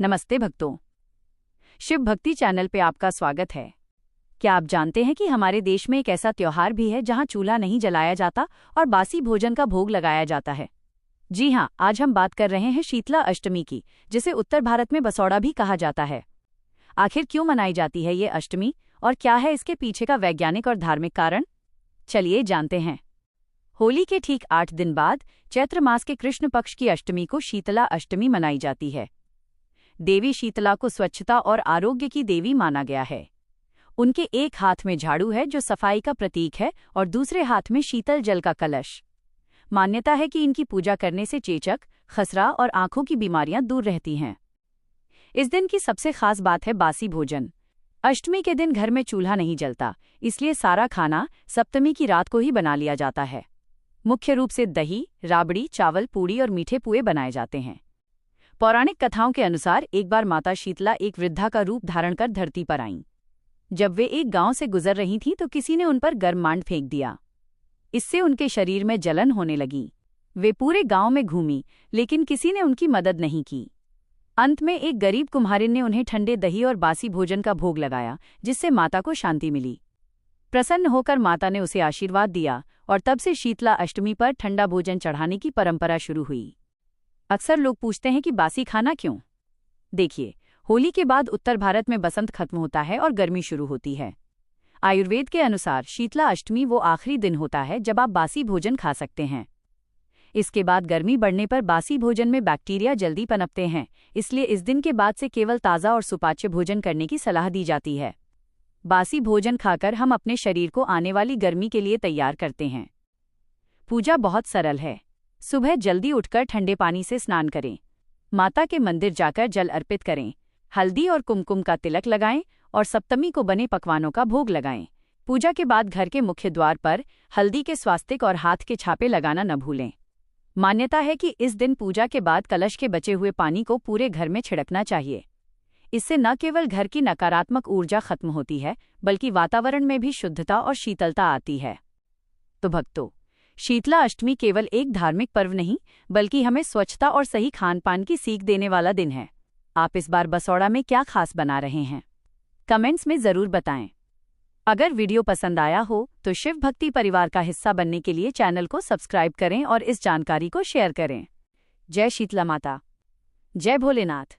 नमस्ते भक्तों, शिव भक्ति चैनल पे आपका स्वागत है। क्या आप जानते हैं कि हमारे देश में एक ऐसा त्योहार भी है जहां चूल्हा नहीं जलाया जाता और बासी भोजन का भोग लगाया जाता है? जी हां, आज हम बात कर रहे हैं शीतला अष्टमी की, जिसे उत्तर भारत में बसौड़ा भी कहा जाता है। आखिर क्यों मनाई जाती है ये अष्टमी और क्या है इसके पीछे का वैज्ञानिक और धार्मिक कारण? चलिए जानते हैं। होली के ठीक 8 दिन बाद चैत्र मास के कृष्ण पक्ष की अष्टमी को शीतला अष्टमी मनाई जाती है। देवी शीतला को स्वच्छता और आरोग्य की देवी माना गया है। उनके एक हाथ में झाड़ू है जो सफाई का प्रतीक है और दूसरे हाथ में शीतल जल का कलश। मान्यता है कि इनकी पूजा करने से चेचक, खसरा और आंखों की बीमारियां दूर रहती हैं। इस दिन की सबसे खास बात है बासी भोजन। अष्टमी के दिन घर में चूल्हा नहीं जलता, इसलिए सारा खाना सप्तमी की रात को ही बना लिया जाता है। मुख्य रूप से दही, राबड़ी, चावल, पूड़ी और मीठे पुए बनाए जाते हैं। पौराणिक कथाओं के अनुसार एक बार माता शीतला एक वृद्धा का रूप धारण कर धरती पर आईं। जब वे एक गांव से गुजर रही थीं तो किसी ने उन पर गर्म मांड फेंक दिया। इससे उनके शरीर में जलन होने लगी। वे पूरे गांव में घूमी, लेकिन किसी ने उनकी मदद नहीं की। अंत में एक गरीब कुम्हारिन ने उन्हें ठंडे दही और बासी भोजन का भोग लगाया, जिससे माता को शांति मिली। प्रसन्न होकर माता ने उसे आशीर्वाद दिया और तब से शीतला अष्टमी पर ठंडा भोजन चढ़ाने की परंपरा शुरू हुई। अक्सर लोग पूछते हैं कि बासी खाना क्यों? देखिए, होली के बाद उत्तर भारत में बसंत खत्म होता है और गर्मी शुरू होती है। आयुर्वेद के अनुसार शीतला अष्टमी वो आखिरी दिन होता है जब आप बासी भोजन खा सकते हैं। इसके बाद गर्मी बढ़ने पर बासी भोजन में बैक्टीरिया जल्दी पनपते हैं, इसलिए इस दिन के बाद से केवल ताज़ा और सुपाच्य भोजन करने की सलाह दी जाती है। बासी भोजन खाकर हम अपने शरीर को आने वाली गर्मी के लिए तैयार करते हैं। पूजा बहुत सरल है। सुबह जल्दी उठकर ठंडे पानी से स्नान करें, माता के मंदिर जाकर जल अर्पित करें, हल्दी और कुमकुम का तिलक लगाएं और सप्तमी को बने पकवानों का भोग लगाएं। पूजा के बाद घर के मुख्य द्वार पर हल्दी के स्वास्तिक और हाथ के छापे लगाना न भूलें। मान्यता है कि इस दिन पूजा के बाद कलश के बचे हुए पानी को पूरे घर में छिड़कना चाहिए। इससे न केवल घर की नकारात्मक ऊर्जा खत्म होती है, बल्कि वातावरण में भी शुद्धता और शीतलता आती है। तो भक्तों, शीतला अष्टमी केवल एक धार्मिक पर्व नहीं, बल्कि हमें स्वच्छता और सही खान पान की सीख देने वाला दिन है। आप इस बार बसौड़ा में क्या खास बना रहे हैं? कमेंट्स में जरूर बताएं। अगर वीडियो पसंद आया हो तो शिव भक्ति परिवार का हिस्सा बनने के लिए चैनल को सब्सक्राइब करें और इस जानकारी को शेयर करें। जय शीतला माता, जय भोलेनाथ।